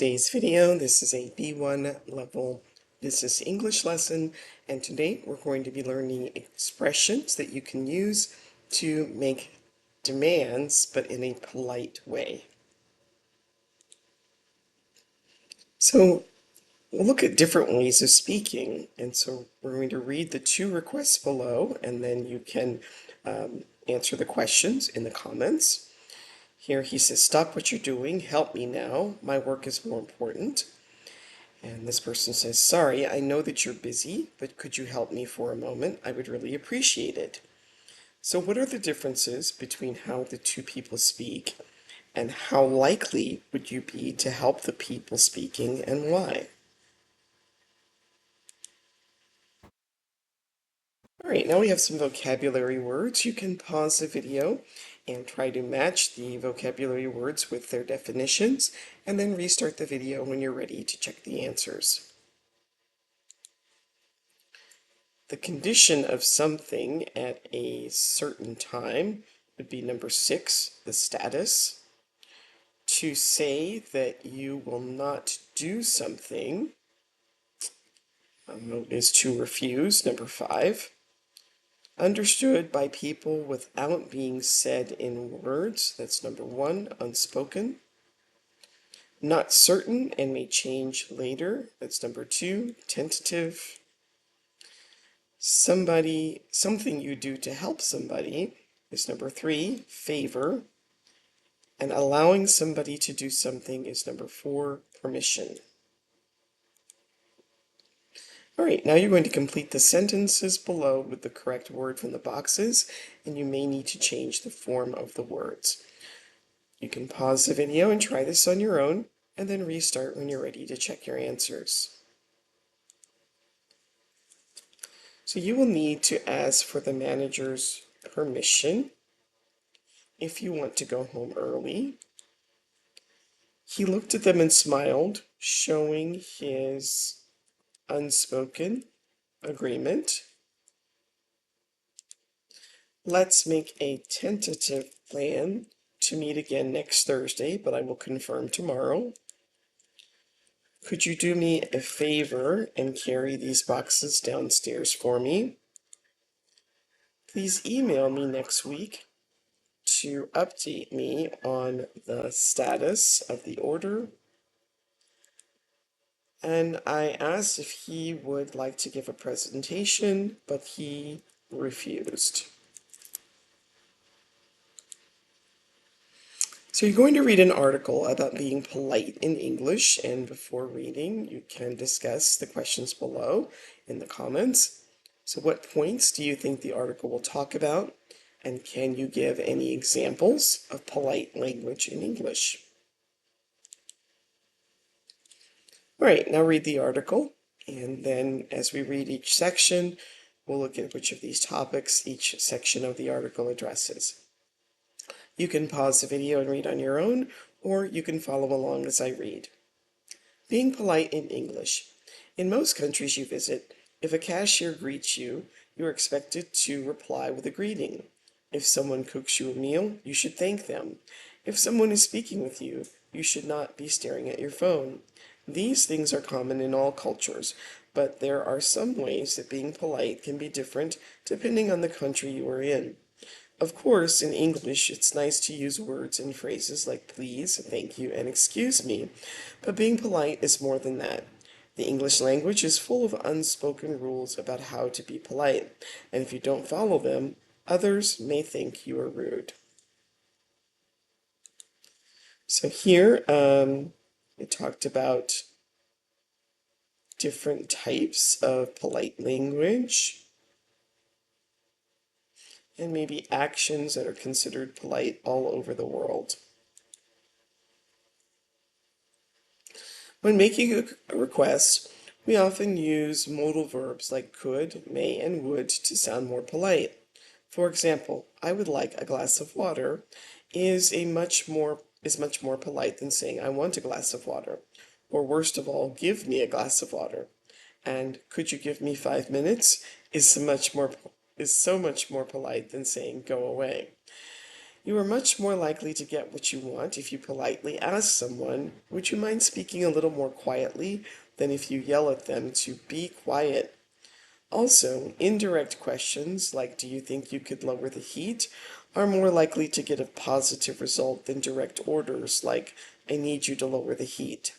today's video. This is a B1 level business English lesson, and today we're going to be learning expressions that you can use to make demands, but in a polite way. So we'll look at different ways of speaking, and so we're going to read the two requests below, and then you can answer the questions in the comments. Here he says, "Stop what you're doing, help me now, my work is more important." And this person says, "Sorry, I know that you're busy, but could you help me for a moment? I would really appreciate it." So what are the differences between how the two people speak, and how likely would you be to help the people speaking, and why? All right, now we have some vocabulary words. You can pause the video and try to match the vocabulary words with their definitions, and then restart the video when you're ready to check the answers. The condition of something at a certain time would be number 6, the status. To say that you will not do something is to refuse, number 5. Understood by people without being said in words, that's number 1, unspoken. Not certain and may change later, that's number 2, tentative. Something you do to help somebody is number 3, favor. And allowing somebody to do something is number 4, permission. All right, now you're going to complete the sentences below with the correct word from the boxes, and you may need to change the form of the words. You can pause the video and try this on your own, and then restart when you're ready to check your answers. So you will need to ask for the manager's permission if you want to go home early. He looked at them and smiled, showing his unspoken agreement. Let's make a tentative plan to meet again next Thursday, but I will confirm tomorrow. Could you do me a favor and carry these boxes downstairs for me? Please email me next week to update me on the status of the order. And I asked if he would like to give a presentation, but he refused. So you're going to read an article about being polite in English, and before reading, you can discuss the questions below in the comments. So what points do you think the article will talk about? And can you give any examples of polite language in English? All right, now read the article, and then as we read each section, we'll look at which of these topics each section of the article addresses. You can pause the video and read on your own, or you can follow along as I read. Being polite in English. In most countries you visit, if a cashier greets you, you're expected to reply with a greeting. If someone cooks you a meal, you should thank them. If someone is speaking with you, you should not be staring at your phone. These things are common in all cultures, but there are some ways that being polite can be different depending on the country you are in. Of course, in English, it's nice to use words and phrases like please, thank you, and excuse me, but being polite is more than that. The English language is full of unspoken rules about how to be polite, and if you don't follow them, others may think you are rude. So here, it talked about different types of polite language, and maybe actions that are considered polite all over the world. When making a request, we often use modal verbs like could, may, and would to sound more polite. For example, I would like a glass of water is much more polite than saying I want a glass of water. Or worst of all, give me a glass of water. And could you give me 5 minutes is so much more polite than saying go away. You are much more likely to get what you want if you politely ask someone, "Would you mind speaking a little more quietly?" than if you yell at them to be quiet. Also, indirect questions like "Do you think you could lower the heat?" are more likely to get a positive result than direct orders like "I need you to lower the heat."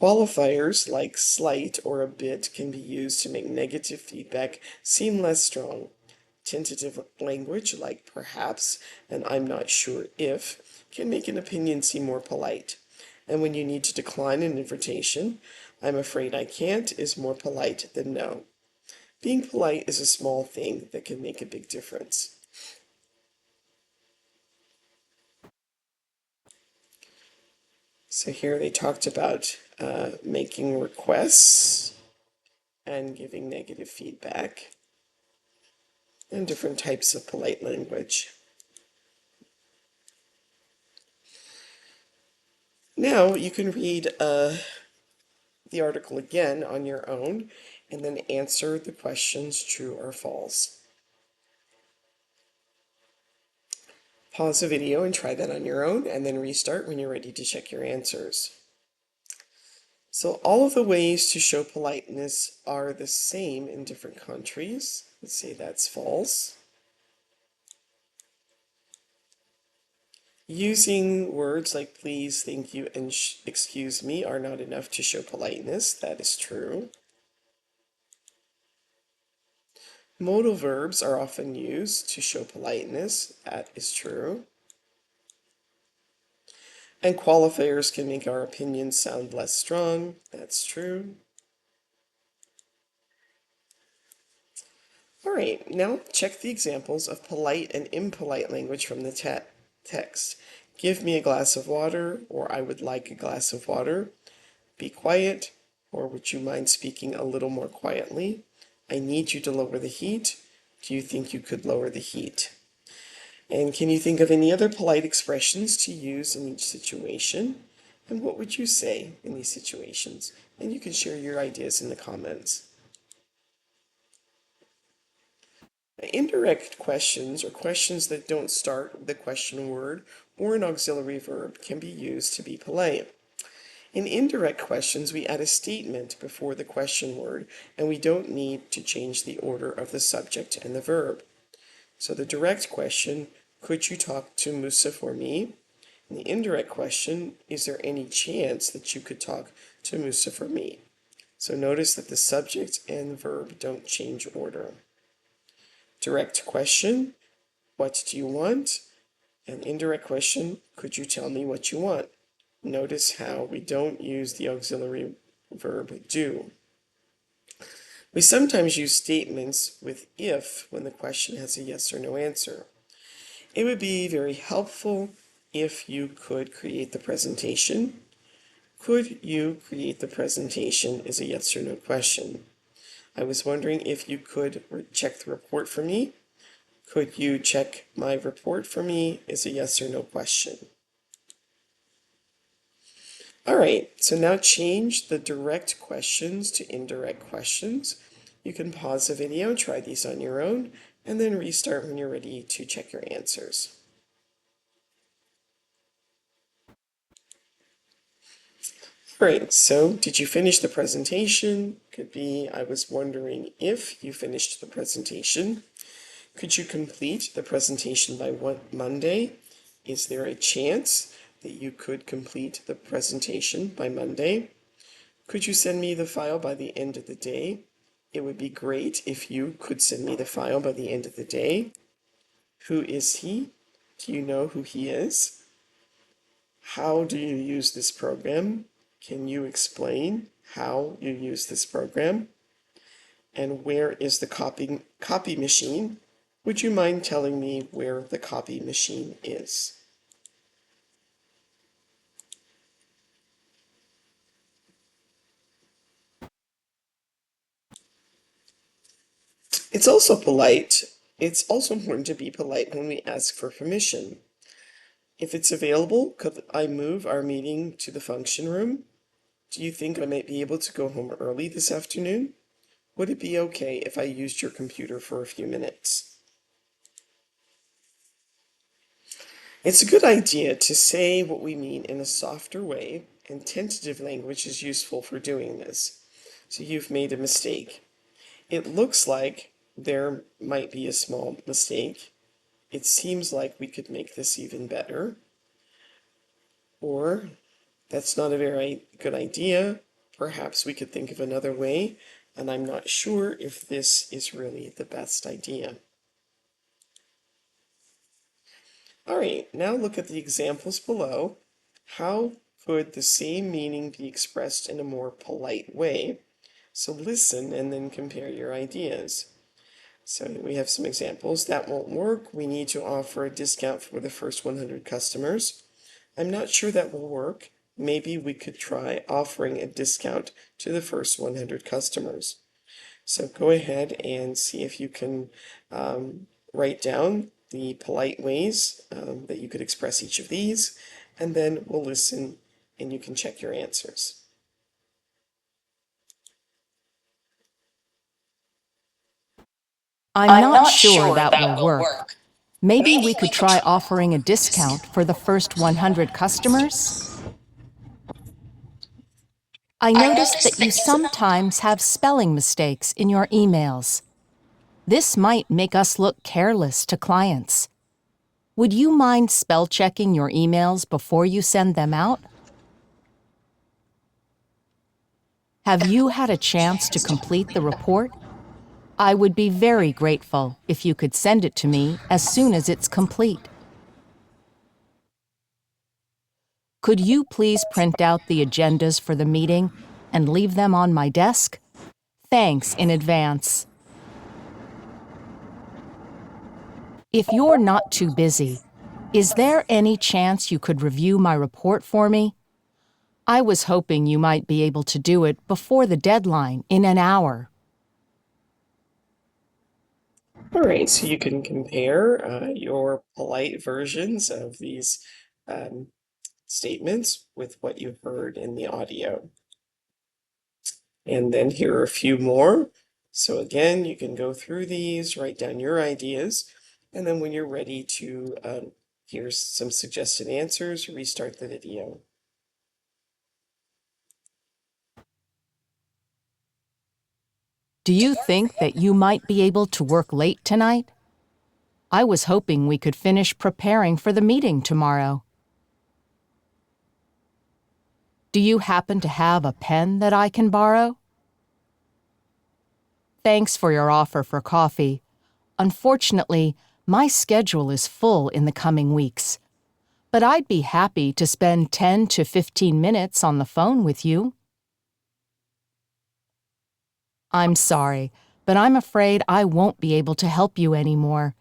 Qualifiers like slight or a bit can be used to make negative feedback seem less strong. Tentative language like perhaps and I'm not sure if can make an opinion seem more polite. And when you need to decline an invitation, "I'm afraid I can't" is more polite than no. Being polite is a small thing that can make a big difference. So here they talked about making requests and giving negative feedback and different types of polite language. Now you can read the article again on your own and then answer the questions true or false. Pause the video and try that on your own and then restart when you're ready to check your answers. So all of the ways to show politeness are the same in different countries. Let's say that's false. Using words like please, thank you, and excuse me are not enough to show politeness. That is true. Modal verbs are often used to show politeness. That is true. And qualifiers can make our opinions sound less strong. That's true. All right, now check the examples of polite and impolite language from the text. "Give me a glass of water," or "I would like a glass of water." "Be quiet," or "Would you mind speaking a little more quietly?" "I need you to lower the heat." "Do you think you could lower the heat?" And can you think of any other polite expressions to use in each situation? And what would you say in these situations? And you can share your ideas in the comments. Indirect questions, or questions that don't start with the question word or an auxiliary verb, can be used to be polite. In indirect questions, we add a statement before the question word, and we don't need to change the order of the subject and the verb. So the direct question, "Could you talk to Musa for me?" And the indirect question, "Is there any chance that you could talk to Musa for me?" So notice that the subject and verb don't change order. Direct question, "What do you want?" And indirect question, "Could you tell me what you want?" Notice how we don't use the auxiliary verb do. We sometimes use statements with if when the question has a yes or no answer. It would be very helpful if you could create the presentation. Could you create the presentation is a yes or no question. I was wondering if you could check the report for me. Could you check my report for me is a yes or no question. All right, so now change the direct questions to indirect questions. You can pause the video, try these on your own, and then restart when you're ready to check your answers. All right, so did you finish the presentation? Could be, I was wondering if you finished the presentation. Could you complete the presentation by Monday? Is there a chance that you could complete the presentation by Monday? Could you send me the file by the end of the day? It would be great if you could send me the file by the end of the day. Who is he? Do you know who he is? How do you use this program? Can you explain how you use this program? And where is the copy machine? Would you mind telling me where the copy machine is? It's also polite. It's also important to be polite when we ask for permission. If it's available, could I move our meeting to the function room? Do you think I might be able to go home early this afternoon? Would it be okay if I used your computer for a few minutes? It's a good idea to say what we mean in a softer way, and tentative language is useful for doing this. So you've made a mistake. It looks like there might be a small mistake. It seems like we could make this even better. Or that's not a very good idea. Perhaps we could think of another way, and I'm not sure if this is really the best idea. All right, now look at the examples below. How could the same meaning be expressed in a more polite way? So listen and then compare your ideas. So we have some examples. That won't work. We need to offer a discount for the first 100 customers. I'm not sure that will work. Maybe we could try offering a discount to the first 100 customers. So go ahead and see if you can write down the polite ways that you could express each of these, and then we'll listen and you can check your answers. I'm not sure that will work. Maybe we could try offering a discount for the first 100 customers? I noticed that you sometimes have spelling mistakes in your emails. This might make us look careless to clients. Would you mind spell checking your emails before you send them out? Have you had a chance to complete the report? I would be very grateful if you could send it to me as soon as it's complete. Could you please print out the agendas for the meeting and leave them on my desk? Thanks in advance. If you're not too busy, is there any chance you could review my report for me? I was hoping you might be able to do it before the deadline in an hour. All right, so you can compare your polite versions of these statements with what you heard in the audio. And then here are a few more. So again, you can go through these, write down your ideas, and then when you're ready to hear some suggested answers, restart the video. Do you think that you might be able to work late tonight? I was hoping we could finish preparing for the meeting tomorrow. Do you happen to have a pen that I can borrow? Thanks for your offer for coffee. Unfortunately, my schedule is full in the coming weeks, but I'd be happy to spend 10 to 15 minutes on the phone with you. I'm sorry, but I'm afraid I won't be able to help you anymore.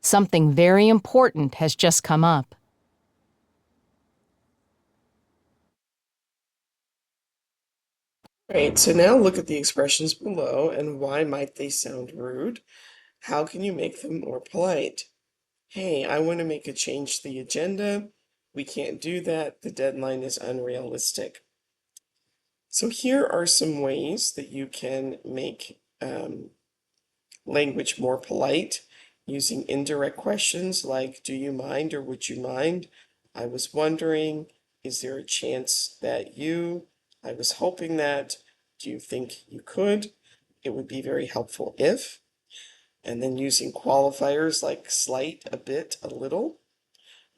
Something very important has just come up. All right, so now look at the expressions below and why might they sound rude? How can you make them more polite? Hey, I want to make a change to the agenda. We can't do that. The deadline is unrealistic. So here are some ways that you can make language more polite using indirect questions like, do you mind or would you mind? I was wondering, is there a chance that you? I was hoping that. Do you think you could? It would be very helpful if. And then using qualifiers like slight, a bit, a little.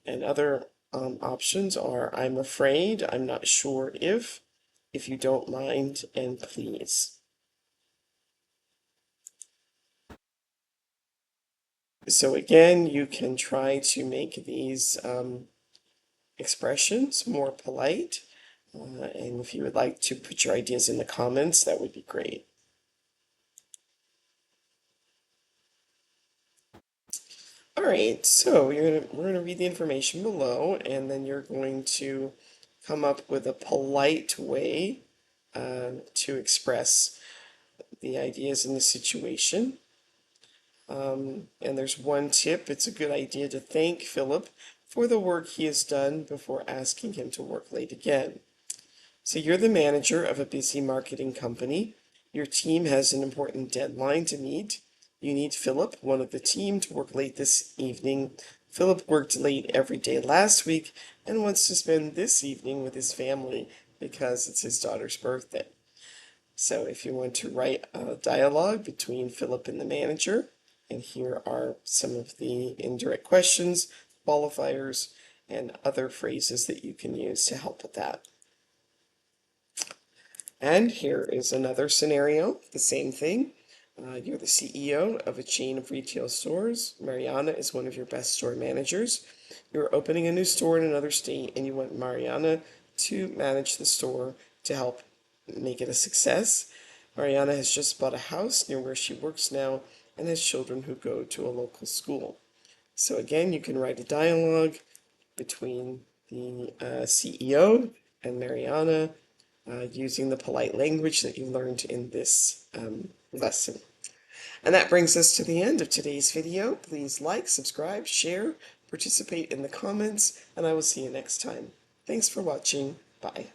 And other options are I'm afraid, I'm not sure if you don't mind, and please. So again, you can try to make these expressions more polite. And if you would like to put your ideas in the comments, that would be great. All right, so we're gonna read the information below, and then you're going to come up with a polite way to express the ideas in the situation. And there's one tip. It's a good idea to thank Philip for the work he has done before asking him to work late again. So you're the manager of a busy marketing company. Your team has an important deadline to meet. You need Philip, one of the team, to work late this evening Philip worked late every day last week and wants to spend this evening with his family because it's his daughter's birthday. So if you want to write a dialogue between Philip and the manager, and here are some of the indirect questions, qualifiers, and other phrases that you can use to help with that. And here is another scenario, the same thing. You're the CEO of a chain of retail stores. Mariana is one of your best store managers. You're opening a new store in another state and you want Mariana to manage the store to help make it a success. Mariana has just bought a house near where she works now and has children who go to a local school. So again, you can write a dialogue between the CEO and Mariana using the polite language that you learned in this lesson. And that brings us to the end of today's video. Please like, subscribe, share, participate in the comments, and I will see you next time. Thanks for watching. Bye.